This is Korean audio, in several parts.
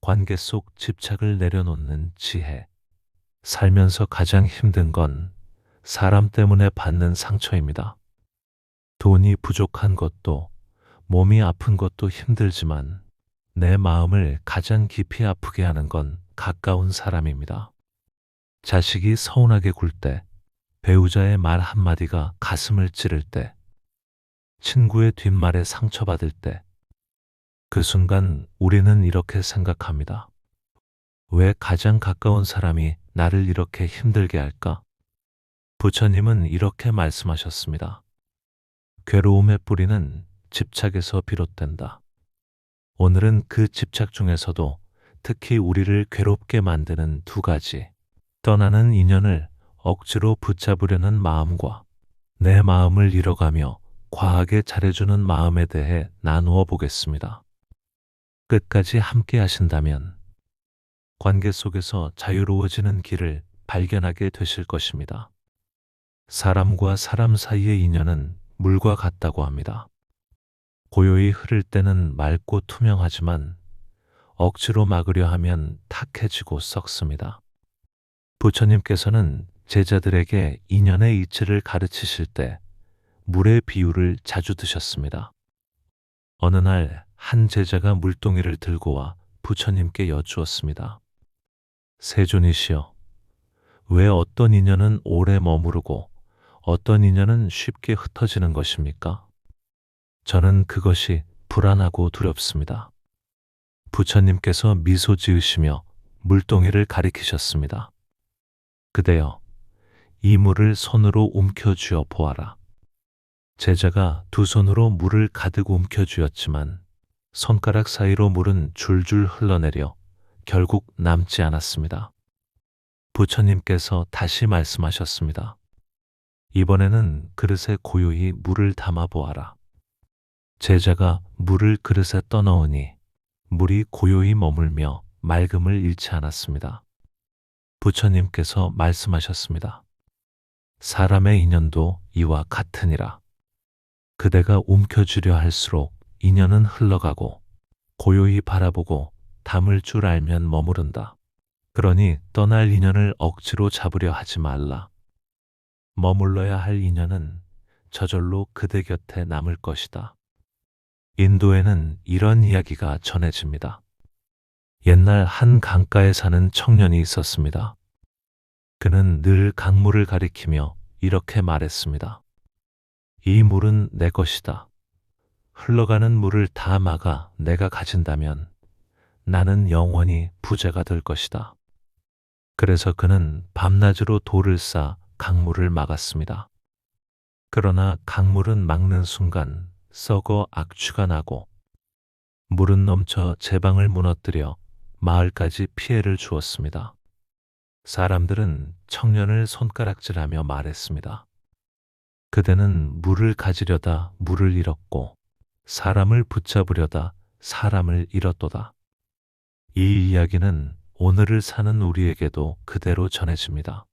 관계 속 집착을 내려놓는 지혜. 살면서 가장 힘든 건 사람 때문에 받는 상처입니다. 돈이 부족한 것도, 몸이 아픈 것도 힘들지만 내 마음을 가장 깊이 아프게 하는 건 가까운 사람입니다. 자식이 서운하게 굴 때, 배우자의 말 한마디가 가슴을 찌를 때, 친구의 뒷말에 상처받을 때, 그 순간 우리는 이렇게 생각합니다. 왜 가장 가까운 사람이 나를 이렇게 힘들게 할까? 부처님은 이렇게 말씀하셨습니다. 괴로움의 뿌리는 집착에서 비롯된다. 오늘은 그 집착 중에서도 특히 우리를 괴롭게 만드는 두 가지, 떠나는 인연을 억지로 붙잡으려는 마음과 내 마음을 잃어가며 과하게 잘해주는 마음에 대해 나누어 보겠습니다. 끝까지 함께 하신다면 관계 속에서 자유로워지는 길을 발견하게 되실 것입니다. 사람과 사람 사이의 인연은 물과 같다고 합니다. 고요히 흐를 때는 맑고 투명하지만 억지로 막으려 하면 탁해지고 썩습니다. 부처님께서는 제자들에게 인연의 이치를 가르치실 때 물의 비유를 자주 드셨습니다. 어느 날 한 제자가 물동이를 들고 와 부처님께 여쭈었습니다. 세존이시여, 왜 어떤 인연은 오래 머무르고 어떤 인연은 쉽게 흩어지는 것입니까? 저는 그것이 불안하고 두렵습니다. 부처님께서 미소 지으시며 물동이를 가리키셨습니다. 그대여, 이 물을 손으로 움켜쥐어 보아라. 제자가 두 손으로 물을 가득 움켜쥐었지만 손가락 사이로 물은 줄줄 흘러내려 결국 남지 않았습니다. 부처님께서 다시 말씀하셨습니다. 이번에는 그릇에 고요히 물을 담아 보아라. 제자가 물을 그릇에 떠넣으니 물이 고요히 머물며 맑음을 잃지 않았습니다. 부처님께서 말씀하셨습니다. 사람의 인연도 이와 같으니라. 그대가 움켜쥐려 할수록 인연은 흘러가고 고요히 바라보고 담을 줄 알면 머무른다. 그러니 떠날 인연을 억지로 잡으려 하지 말라. 머물러야 할 인연은 저절로 그대 곁에 남을 것이다. 인도에는 이런 이야기가 전해집니다. 옛날 한 강가에 사는 청년이 있었습니다. 그는 늘 강물을 가리키며 이렇게 말했습니다. 이 물은 내 것이다. 흘러가는 물을 다 막아 내가 가진다면 나는 영원히 부자가 될 것이다. 그래서 그는 밤낮으로 돌을 쌓아 강물을 막았습니다. 그러나 강물은 막는 순간 썩어 악취가 나고 물은 넘쳐 제방을 무너뜨려 마을까지 피해를 주었습니다. 사람들은 청년을 손가락질하며 말했습니다. 그대는 물을 가지려다 물을 잃었고 사람을 붙잡으려다 사람을 잃었도다. 이 이야기는 오늘을 사는 우리에게도 그대로 전해집니다.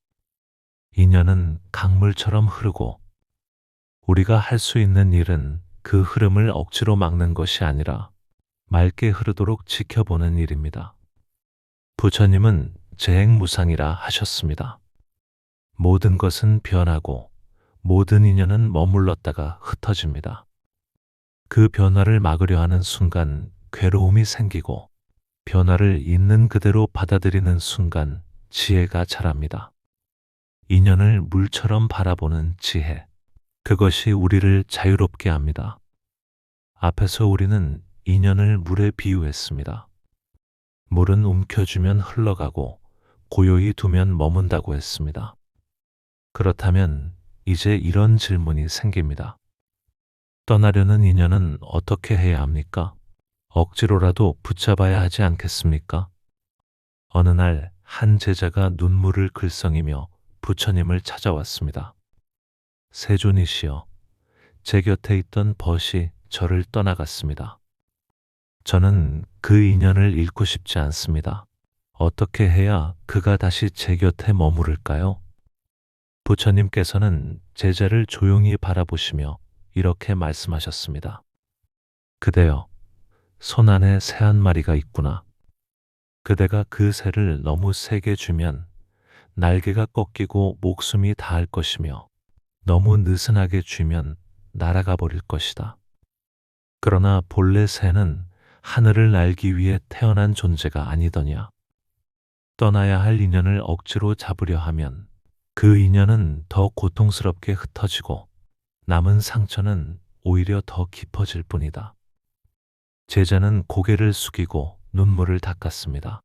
인연은 강물처럼 흐르고 우리가 할 수 있는 일은 그 흐름을 억지로 막는 것이 아니라 맑게 흐르도록 지켜보는 일입니다. 부처님은 재행무상이라 하셨습니다. 모든 것은 변하고 모든 인연은 머물렀다가 흩어집니다. 그 변화를 막으려 하는 순간 괴로움이 생기고 변화를 있는 그대로 받아들이는 순간 지혜가 자랍니다. 인연을 물처럼 바라보는 지혜. 그것이 우리를 자유롭게 합니다. 앞에서 우리는 인연을 물에 비유했습니다. 물은 움켜쥐면 흘러가고 고요히 두면 머문다고 했습니다. 그렇다면 이제 이런 질문이 생깁니다. 떠나려는 인연은 어떻게 해야 합니까? 억지로라도 붙잡아야 하지 않겠습니까? 어느 날 한 제자가 눈물을 글썽이며 부처님을 찾아왔습니다. 세존이시여, 제 곁에 있던 벗이 저를 떠나갔습니다. 저는 그 인연을 잃고 싶지 않습니다. 어떻게 해야 그가 다시 제 곁에 머무를까요? 부처님께서는 제자를 조용히 바라보시며 이렇게 말씀하셨습니다. 그대여, 손 안에 새 한 마리가 있구나. 그대가 그 새를 너무 세게 주면 날개가 꺾이고 목숨이 닿을 것이며 너무 느슨하게 쥐면 날아가 버릴 것이다. 그러나 본래 새는 하늘을 날기 위해 태어난 존재가 아니더냐. 떠나야 할 인연을 억지로 잡으려 하면 그 인연은 더 고통스럽게 흩어지고 남은 상처는 오히려 더 깊어질 뿐이다. 제자는 고개를 숙이고 눈물을 닦았습니다.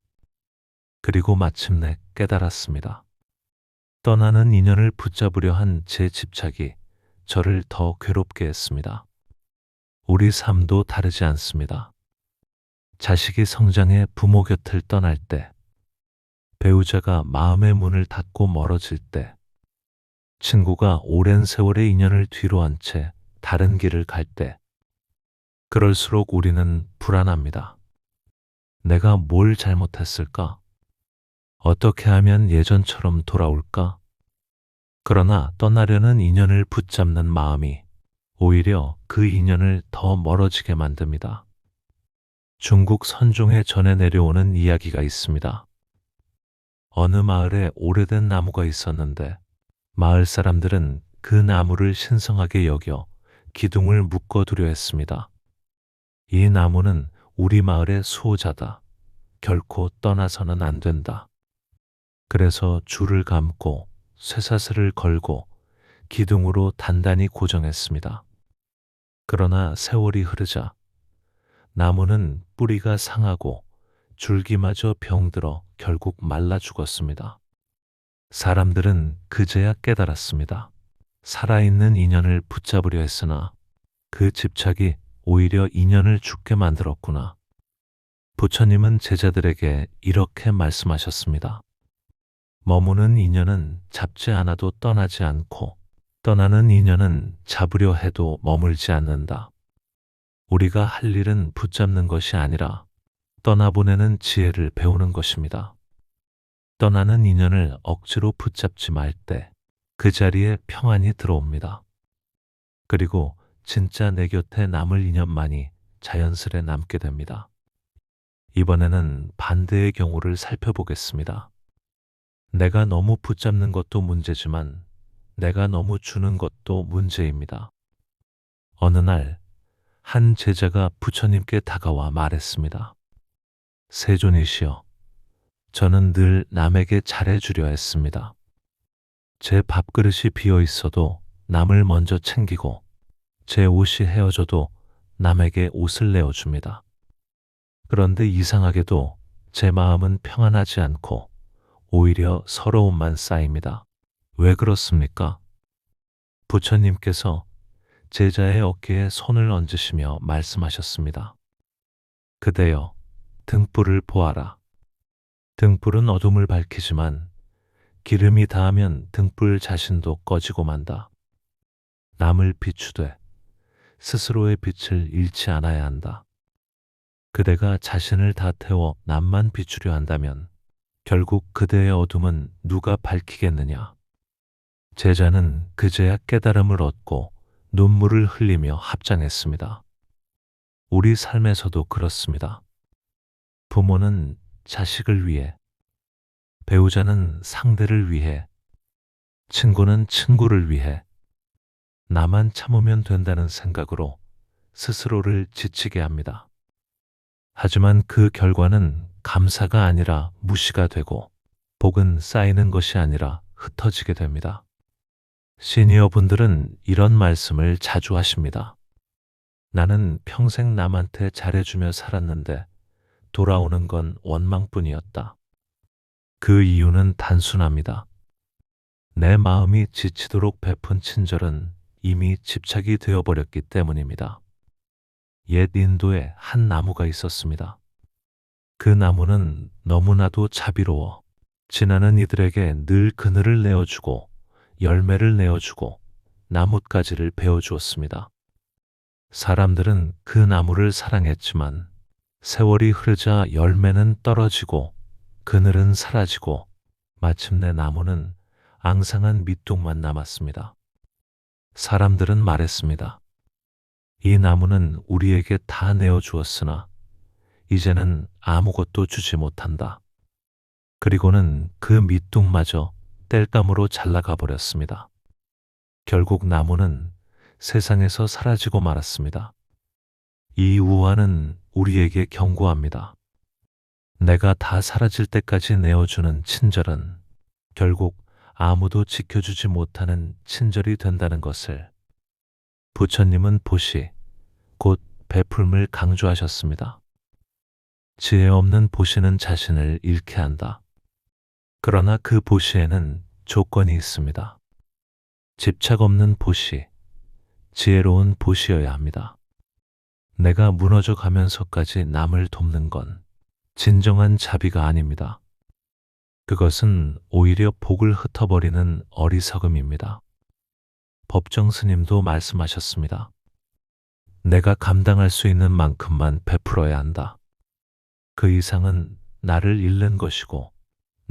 그리고 마침내 깨달았습니다. 떠나는 인연을 붙잡으려 한 제 집착이 저를 더 괴롭게 했습니다. 우리 삶도 다르지 않습니다. 자식이 성장해 부모 곁을 떠날 때, 배우자가 마음의 문을 닫고 멀어질 때, 친구가 오랜 세월의 인연을 뒤로 한 채 다른 길을 갈 때, 그럴수록 우리는 불안합니다. 내가 뭘 잘못했을까? 어떻게 하면 예전처럼 돌아올까? 그러나 떠나려는 인연을 붙잡는 마음이 오히려 그 인연을 더 멀어지게 만듭니다. 중국 선종에 전해 내려오는 이야기가 있습니다. 어느 마을에 오래된 나무가 있었는데 마을 사람들은 그 나무를 신성하게 여겨 기둥을 묶어두려 했습니다. 이 나무는 우리 마을의 수호자다. 결코 떠나서는 안 된다. 그래서 줄을 감고 쇠사슬을 걸고 기둥으로 단단히 고정했습니다. 그러나 세월이 흐르자 나무는 뿌리가 상하고 줄기마저 병들어 결국 말라 죽었습니다. 사람들은 그제야 깨달았습니다. 살아있는 인연을 붙잡으려 했으나 그 집착이 오히려 인연을 죽게 만들었구나. 부처님은 제자들에게 이렇게 말씀하셨습니다. 머무는 인연은 잡지 않아도 떠나지 않고 떠나는 인연은 잡으려 해도 머물지 않는다. 우리가 할 일은 붙잡는 것이 아니라 떠나보내는 지혜를 배우는 것입니다. 떠나는 인연을 억지로 붙잡지 말 때 그 자리에 평안이 들어옵니다. 그리고 진짜 내 곁에 남을 인연만이 자연스레 남게 됩니다. 이번에는 반대의 경우를 살펴보겠습니다. 내가 너무 붙잡는 것도 문제지만 내가 너무 주는 것도 문제입니다. 어느 날 한 제자가 부처님께 다가와 말했습니다. 세존이시여, 저는 늘 남에게 잘해주려 했습니다. 제 밥그릇이 비어 있어도 남을 먼저 챙기고 제 옷이 헤어져도 남에게 옷을 내어줍니다. 그런데 이상하게도 제 마음은 평안하지 않고 오히려 서러움만 쌓입니다. 왜 그렇습니까? 부처님께서 제자의 어깨에 손을 얹으시며 말씀하셨습니다. 그대여, 등불을 보아라. 등불은 어둠을 밝히지만 기름이 닿으면 등불 자신도 꺼지고 만다. 남을 비추되 스스로의 빛을 잃지 않아야 한다. 그대가 자신을 다 태워 남만 비추려 한다면 결국 그대의 어둠은 누가 밝히겠느냐. 제자는 그제야 깨달음을 얻고 눈물을 흘리며 합장했습니다. 우리 삶에서도 그렇습니다. 부모는 자식을 위해, 배우자는 상대를 위해, 친구는 친구를 위해, 나만 참으면 된다는 생각으로 스스로를 지치게 합니다. 하지만 그 결과는 감사가 아니라 무시가 되고 복은 쌓이는 것이 아니라 흩어지게 됩니다. 시니어 분들은 이런 말씀을 자주 하십니다. 나는 평생 남한테 잘해주며 살았는데 돌아오는 건 원망뿐이었다. 그 이유는 단순합니다. 내 마음이 지치도록 베푼 친절은 이미 집착이 되어버렸기 때문입니다. 옛 인도에 한 나무가 있었습니다. 그 나무는 너무나도 자비로워 지나는 이들에게 늘 그늘을 내어주고 열매를 내어주고 나뭇가지를 베어주었습니다. 사람들은 그 나무를 사랑했지만 세월이 흐르자 열매는 떨어지고 그늘은 사라지고 마침내 나무는 앙상한 밑둥만 남았습니다. 사람들은 말했습니다. 이 나무는 우리에게 다 내어주었으나 이제는 아무것도 주지 못한다. 그리고는 그 밑둥마저 땔감으로 잘라가 버렸습니다. 결국 나무는 세상에서 사라지고 말았습니다. 이 우화는 우리에게 경고합니다. 내가 다 사라질 때까지 내어주는 친절은 결국 아무도 지켜주지 못하는 친절이 된다는 것을. 부처님은 보시, 곧 베풀음을 강조하셨습니다. 지혜 없는 보시는 자신을 잃게 한다. 그러나 그 보시에는 조건이 있습니다. 집착 없는 보시, 지혜로운 보시여야 합니다. 내가 무너져 가면서까지 남을 돕는 건 진정한 자비가 아닙니다. 그것은 오히려 복을 흩어버리는 어리석음입니다. 법정 스님도 말씀하셨습니다. 내가 감당할 수 있는 만큼만 베풀어야 한다. 그 이상은 나를 잃는 것이고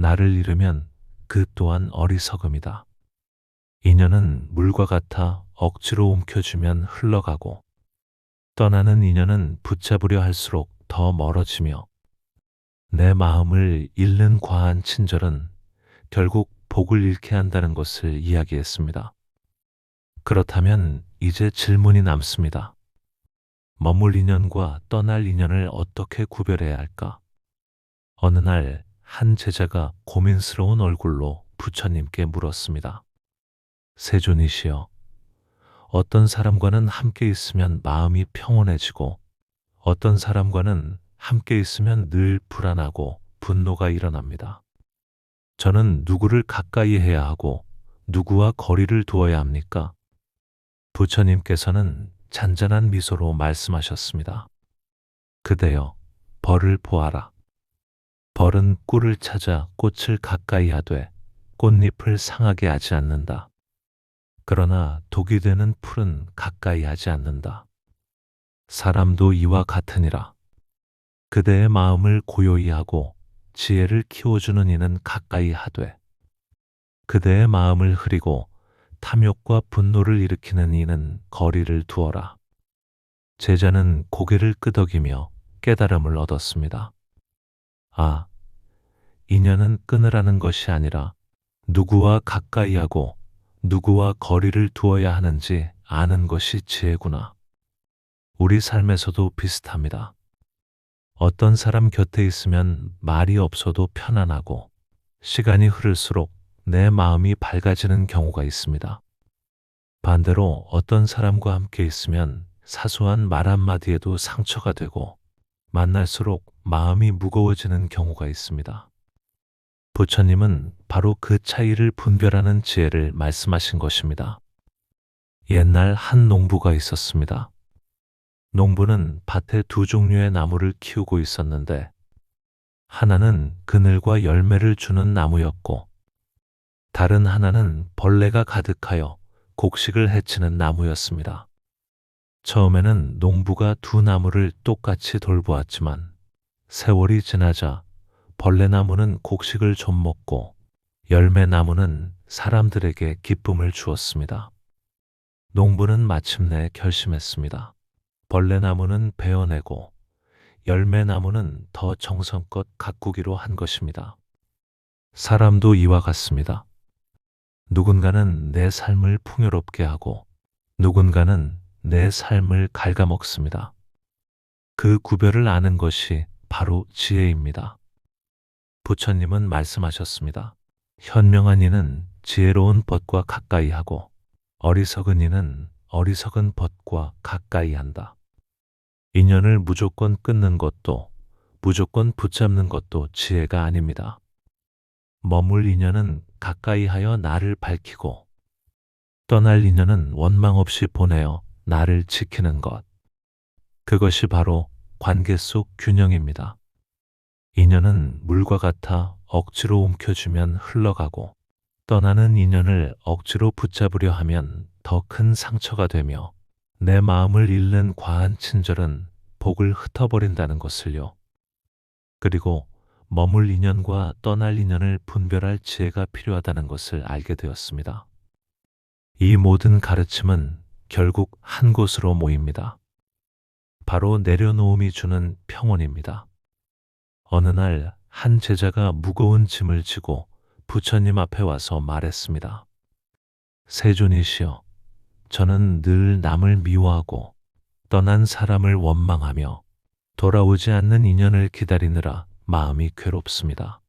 나를 잃으면 그 또한 어리석음이다. 인연은 물과 같아 억지로 움켜쥐면 흘러가고 떠나는 인연은 붙잡으려 할수록 더 멀어지며 내 마음을 잃는 과한 친절은 결국 복을 잃게 한다는 것을 이야기했습니다. 그렇다면 이제 질문이 남습니다. 머물 인연과 떠날 인연을 어떻게 구별해야 할까? 어느 날 한 제자가 고민스러운 얼굴로 부처님께 물었습니다. 세존이시여, 어떤 사람과는 함께 있으면 마음이 평온해지고 어떤 사람과는 함께 있으면 늘 불안하고 분노가 일어납니다. 저는 누구를 가까이 해야 하고 누구와 거리를 두어야 합니까? 부처님께서는 잔잔한 미소로 말씀하셨습니다. 그대여, 벌을 보아라. 벌은 꿀을 찾아 꽃을 가까이 하되 꽃잎을 상하게 하지 않는다. 그러나 독이 되는 풀은 가까이 하지 않는다. 사람도 이와 같으니라. 그대의 마음을 고요히 하고 지혜를 키워주는 이는 가까이 하되 그대의 마음을 흐리고 탐욕과 분노를 일으키는 이는 거리를 두어라. 제자는 고개를 끄덕이며 깨달음을 얻었습니다. 아, 인연은 끊으라는 것이 아니라 누구와 가까이 하고 누구와 거리를 두어야 하는지 아는 것이 지혜구나. 우리 삶에서도 비슷합니다. 어떤 사람 곁에 있으면 말이 없어도 편안하고 시간이 흐를수록 내 마음이 밝아지는 경우가 있습니다. 반대로 어떤 사람과 함께 있으면 사소한 말 한마디에도 상처가 되고 만날수록 마음이 무거워지는 경우가 있습니다. 부처님은 바로 그 차이를 분별하는 지혜를 말씀하신 것입니다. 옛날 한 농부가 있었습니다. 농부는 밭에 두 종류의 나무를 키우고 있었는데 하나는 그늘과 열매를 주는 나무였고 다른 하나는 벌레가 가득하여 곡식을 해치는 나무였습니다. 처음에는 농부가 두 나무를 똑같이 돌보았지만 세월이 지나자 벌레나무는 곡식을 좀 먹고 열매나무는 사람들에게 기쁨을 주었습니다. 농부는 마침내 결심했습니다. 벌레나무는 베어내고 열매나무는 더 정성껏 가꾸기로 한 것입니다. 사람도 이와 같습니다. 누군가는 내 삶을 풍요롭게 하고 누군가는 내 삶을 갉아먹습니다. 그 구별을 아는 것이 바로 지혜입니다. 부처님은 말씀하셨습니다. 현명한 이는 지혜로운 벗과 가까이 하고 어리석은 이는 어리석은 벗과 가까이 한다. 인연을 무조건 끊는 것도 무조건 붙잡는 것도 지혜가 아닙니다. 머물 인연은 가까이 하여 나를 밝히고 떠날 인연은 원망 없이 보내어 나를 지키는 것. 그것이 바로 관계 속 균형입니다. 인연은 물과 같아 억지로 움켜쥐면 흘러가고 떠나는 인연을 억지로 붙잡으려 하면 더 큰 상처가 되며 내 마음을 잃는 과한 친절은 복을 흩어버린다는 것을요. 그리고 머물 인연과 떠날 인연을 분별할 지혜가 필요하다는 것을 알게 되었습니다. 이 모든 가르침은 결국 한 곳으로 모입니다. 바로 내려놓음이 주는 평온입니다. 어느 날 한 제자가 무거운 짐을 지고 부처님 앞에 와서 말했습니다. 세존이시여, 저는 늘 남을 미워하고 떠난 사람을 원망하며 돌아오지 않는 인연을 기다리느라 마음이 괴롭습니다.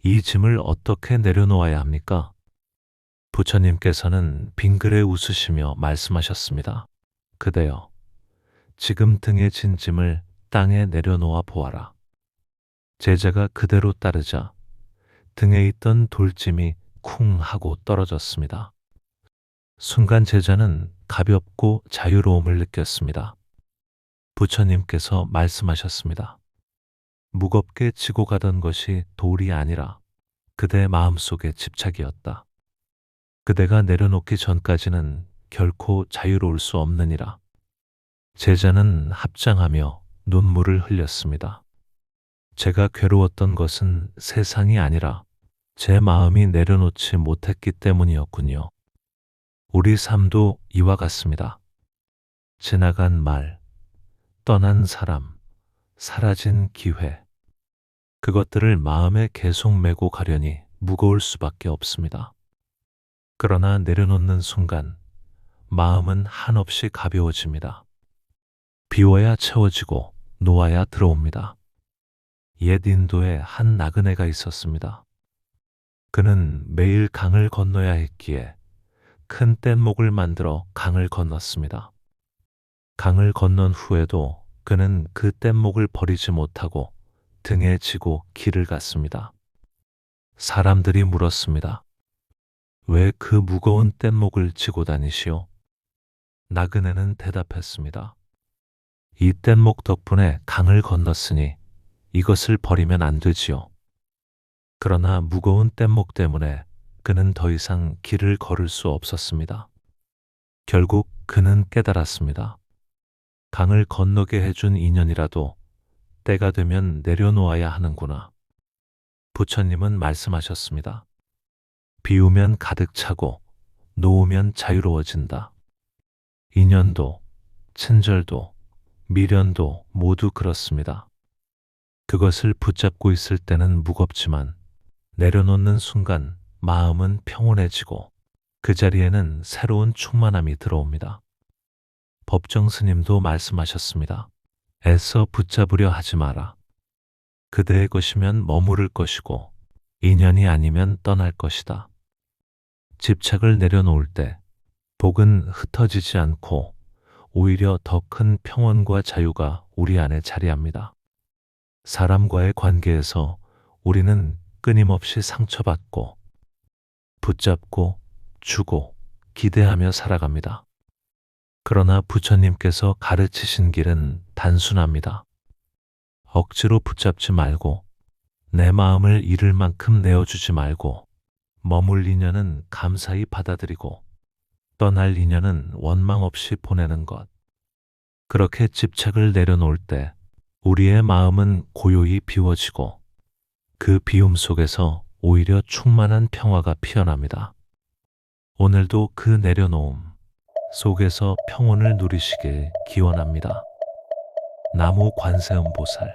이 짐을 어떻게 내려놓아야 합니까? 부처님께서는 빙그레 웃으시며 말씀하셨습니다. 그대여, 지금 등에 진 짐을 땅에 내려놓아 보아라. 제자가 그대로 따르자 등에 있던 돌짐이 쿵 하고 떨어졌습니다. 순간 제자는 가볍고 자유로움을 느꼈습니다. 부처님께서 말씀하셨습니다. 무겁게 지고 가던 것이 돌이 아니라 그대 마음속의 집착이었다. 그대가 내려놓기 전까지는 결코 자유로울 수 없느니라. 제자는 합장하며 눈물을 흘렸습니다. 제가 괴로웠던 것은 세상이 아니라 제 마음이 내려놓지 못했기 때문이었군요. 우리 삶도 이와 같습니다. 지나간 말, 떠난 사람, 사라진 기회. 그것들을 마음에 계속 메고 가려니 무거울 수밖에 없습니다. 그러나 내려놓는 순간 마음은 한없이 가벼워집니다. 비워야 채워지고 놓아야 들어옵니다. 옛 인도에 한 나그네가 있었습니다. 그는 매일 강을 건너야 했기에 큰 뗏목을 만들어 강을 건넜습니다. 강을 건넌 후에도 그는 그 뗏목을 버리지 못하고 등에 지고 길을 갔습니다. 사람들이 물었습니다. 왜 그 무거운 뗏목을 지고 다니시오? 나그네는 대답했습니다. 이 뗏목 덕분에 강을 건넜으니 이것을 버리면 안 되지요. 그러나 무거운 뗏목 때문에 그는 더 이상 길을 걸을 수 없었습니다. 결국 그는 깨달았습니다. 강을 건너게 해준 인연이라도 때가 되면 내려놓아야 하는구나. 부처님은 말씀하셨습니다. 비우면 가득 차고 놓으면 자유로워진다. 인연도, 친절도, 미련도 모두 그렇습니다. 그것을 붙잡고 있을 때는 무겁지만 내려놓는 순간 마음은 평온해지고 그 자리에는 새로운 충만함이 들어옵니다. 법정 스님도 말씀하셨습니다. 애써 붙잡으려 하지 마라. 그대의 것이면 머무를 것이고 인연이 아니면 떠날 것이다. 집착을 내려놓을 때 복은 흩어지지 않고 오히려 더 큰 평온과 자유가 우리 안에 자리합니다. 사람과의 관계에서 우리는 끊임없이 상처받고 붙잡고 주고 기대하며 살아갑니다. 그러나 부처님께서 가르치신 길은 단순합니다. 억지로 붙잡지 말고 내 마음을 잃을 만큼 내어주지 말고 머물 인연은 감사히 받아들이고 떠날 인연은 원망 없이 보내는 것. 그렇게 집착을 내려놓을 때 우리의 마음은 고요히 비워지고 그 비움 속에서 오히려 충만한 평화가 피어납니다. 오늘도 그 내려놓음 속에서 평온을 누리시길 기원합니다. 나무 관세음보살